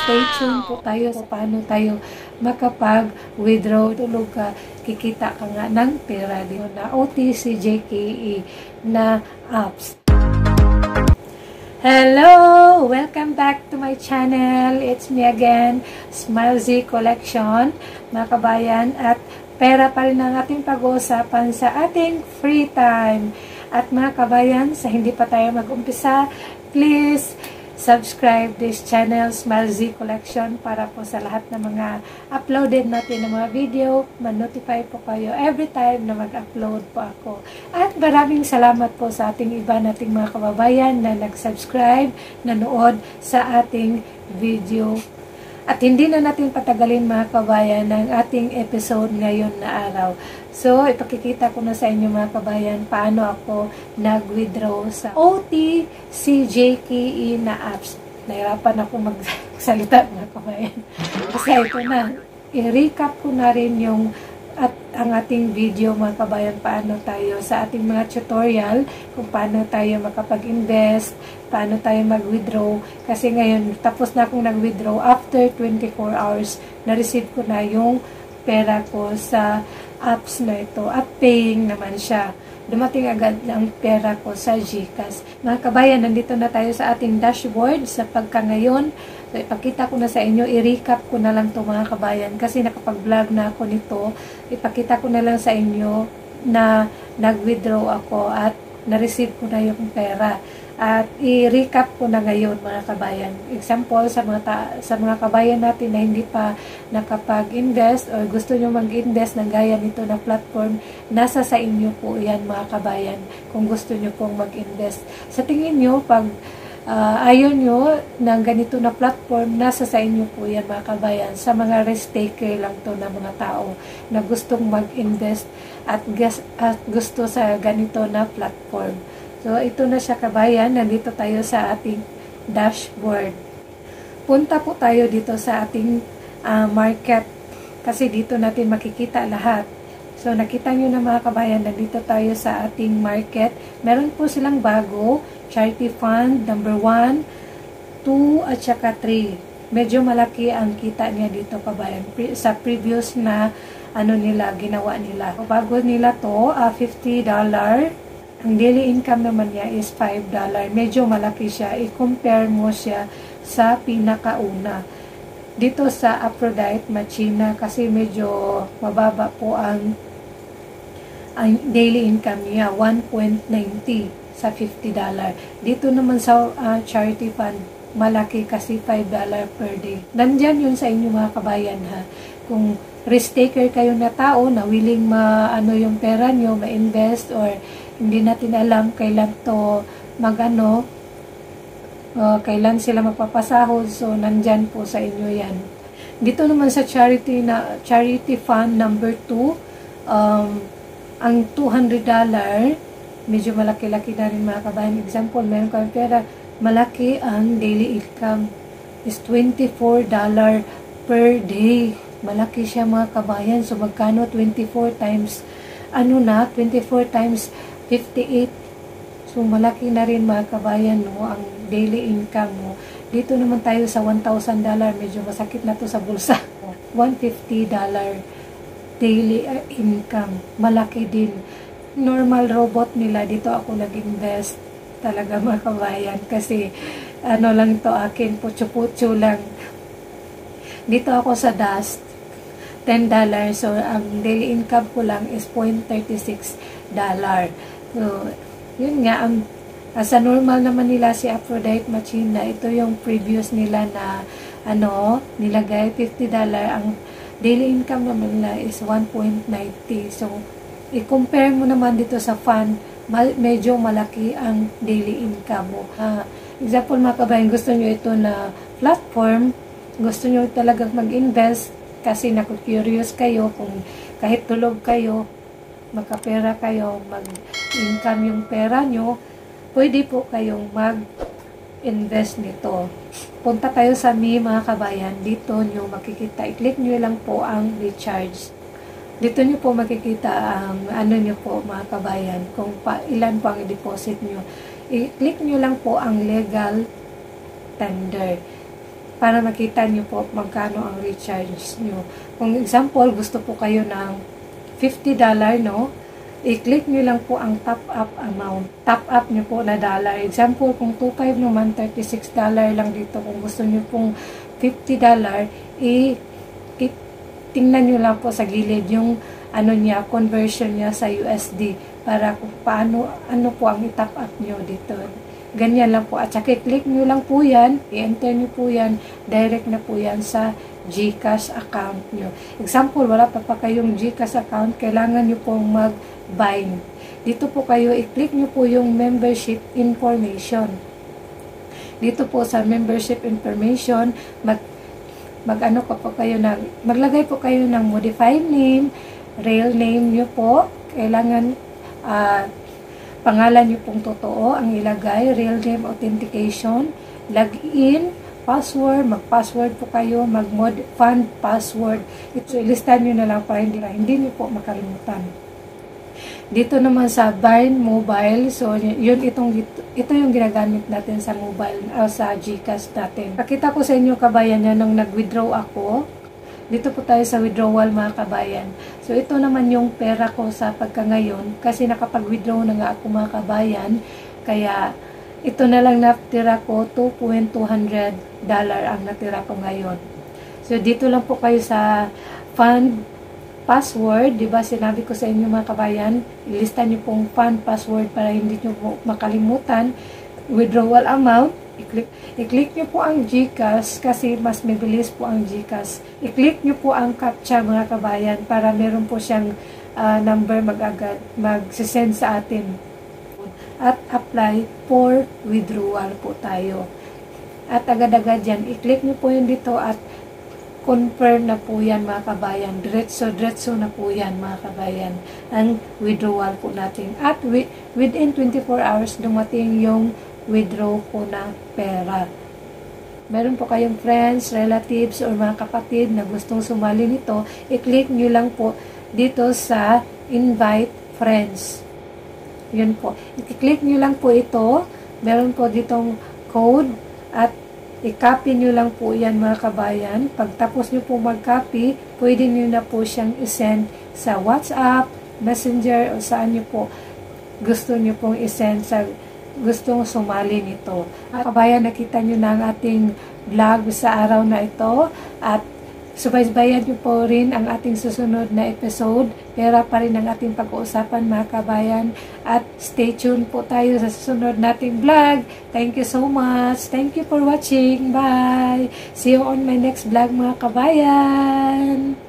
Stay tuned po tayo sa paano tayo makapag-withdraw. Tulog ka, kikita ka nga ng pera dito na OTC JKE na apps. Hello! Welcome back to my channel. It's me again, Smilesy Collection, mga kabayan. At pera pa rin ang ating pag-uusapan sa ating free time. At mga kabayan, sa hindi pa tayo mag-umpisa, please subscribe this channel, Smilesy Collection, para po sa lahat ng mga uploaded natin ng mga video, ma-notify po kayo every time na mag-upload po ako. At maraming salamat po sa ating iba nating mga kababayan na nag-subscribe, nanood sa ating video. At hindi na natin patagalin mga kabayan ng ating episode ngayon na araw. So, ipakikita ko na sa inyo mga kabayan paano ako nag-withdraw sa OTCJKE na apps. Nahirapan ako magsalita mga kabayan. Kasi ito na, i-recap ko na rin yung ang ating video mga kabayan, paano tayo sa ating mga tutorial kung paano tayo makapag-invest, paano tayo mag-withdraw. Kasi ngayon, tapos na akong nag-withdraw after 24 hours, na-receive ko na yung pera ko sa apps na ito at paying naman siya. Dumating agad ang pera ko sa GCash. Mga kabayan, nandito na tayo sa ating dashboard sa pagkangayon. So, ipakita ko na sa inyo, i-recap ko na lang to mga kabayan kasi nakapag-vlog na ako nito. Ipakita ko na lang sa inyo na nag-withdraw ako at na-receive ko na yung pera. At i-recap ko na ngayon mga kabayan. Example, sa mga kabayan natin na hindi pa nakapag-invest or gusto nyo mag-invest ng gaya nito na platform, nasa sa inyo po yan mga kabayan kung gusto nyo pong mag-invest. Sa tingin nyo, pag ayaw nyo ng ganito na platform, nasa sa inyo po yan mga kabayan. Sa mga risk taker lang to na mga tao na gustong mag-invest at gusto sa ganito na platform. So, ito na siya kabayan. Nandito tayo sa ating dashboard. Punta po tayo dito sa ating market. Kasi dito natin makikita lahat. So, nakita nyo na mga kabayan, nandito tayo sa ating market. Meron po silang bago. Charity Fund, number 1, 2, at saka 3. Medyo malaki ang kita niya dito kabayan. Sa previous na ginawa nila. Bago nila to, $50. Ang daily income naman niya is $5. Medyo malaki siya. I-compare mo siya sa pinakauna. Dito sa Aphrodite Machina kasi medyo mababa po ang daily income niya. 1.90 sa $50. Dito naman sa Charity Fund, malaki kasi $5 per day. Nandyan yun sa inyo mga kabayan ha. Kung risk taker kayo na tao na willing yung pera nyo, ma-invest or hindi natin alam kailan to kailan sila magpapasahod. So, nandyan po sa inyo yan. Dito naman sa Charity Fund number 2, ang $200, medyo malaki-laki na rin mga kabayan. Example, meron kayong pera, malaki ang daily income is $24 per day. Malaki siya mga kabayan. So, magkano 24 times 24 times 58. So, malaki na rin mga kabayan ang daily income mo. Dito naman tayo sa $1,000. Medyo masakit na to sa bulsa. $150 daily income. Malaki din. Normal robot nila. Dito ako nag-invest talaga mga kabayan. Kasi lang to akin. Putyo-putyo lang. Dito ako sa Dust. $10. So, ang daily income ko lang is $0.36. So, yun nga, sa normal naman nila si Aphrodite Machina, ito yung previous nila na, nilagay, $50. Ang daily income naman nila is 1.90. So, i-compare mo naman dito sa fund, medyo malaki ang daily income mo. Example mga kabayan, gusto nyo ito na platform, gusto nyo talagang mag-invest, kasi naku-curious kayo kung kahit tulog kayo, makapera kayo, mag-income yung pera nyo, pwede po kayong mag-invest nito. Punta tayo sa mga kabayan. Dito nyo makikita. I-click nyo lang po ang recharge. Dito nyo po makikita ang nyo po mga kabayan, kung ilan po ang i-deposit nyo. I-click nyo lang po ang legal tender. para makita nyo po magkano ang recharge nyo. Kung example, gusto po kayo ng $50, no? I-click nyo lang po ang top up amount. Top up nyo po na dollar. Example, kung 2.5 naman, $36 lang dito. Kung gusto nyo pong $50, tingnan nyo lang po sa gilid yung ano niya, conversion niya sa USD para kung paano, ano po ang i-top up nyo dito. Ganyan lang po. At saka click nyo lang po yan, i-enter nyo po yan, direct na po yan sa GCash account nyo. Example, wala pa kayong GCash account, kailangan nyo pong mag-bind. Dito po kayo, i-click nyo po yung membership information. Dito po sa membership information, mag-ano pa po kayo maglagay po kayo ng modified name, real name nyo po. Kailangan, pangalan nyo pong totoo ang ilagay, real name authentication, login, password, mag-password po kayo, fund password. Ito, ilistan nyo na lang para hindi nyo po makalimutan. Dito naman sa Bind Mobile, so ito yung ginagamit natin sa mobile, sa GCash natin. Pakita ko sa inyo kabayan yan nung nag-withdraw ako. Dito po tayo sa withdrawal mga kabayan. So ito naman yung pera ko sa pagkangayon kasi nakapag-withdraw na nga ako mga kabayan. Kaya ito na lang natira ko, $2,200 ang natira ko ngayon. So dito lang po kayo sa fund password, di ba sinabi ko sa inyo mga kabayan, ilista niyo pong fund password para hindi niyo po makalimutan. Withdrawal amount, i-click nyo po ang GCash kasi mas mabilis po ang GCash. I-click nyo po ang CAPTCHA mga kabayan para meron po siyang number mag-agad mag-send sa atin. At apply for withdrawal po tayo. At agad-agad yan, i-click nyo po yun dito at confirm na po yan mga kabayan. Diretso na po yan mga kabayan. Ang withdrawal po natin. At within 24 hours dumating yung withdraw po na pera. Meron po kayong friends, relatives, or mga kapatid na gustong sumali nito, i-click nyo lang po dito sa invite friends. Yun po. I-click nyo lang po ito. Meron po ditong code at i-copy nyo lang po yan mga kabayan. Pagtapos nyo po mag-copy, pwede nyo na po siyang isend sa WhatsApp, Messenger, o saan nyo po gusto nyo pong isend sa gustong sumali nito. Kabayan, nakita nyo na ang ating vlog sa araw na ito at subaybayan nyo po rin ang ating susunod na episode. Pera pa rin ang ating pag-uusapan mga kabayan at stay tuned po tayo sa susunod nating vlog. Thank you so much. Thank you for watching. Bye! See you on my next vlog mga kabayan!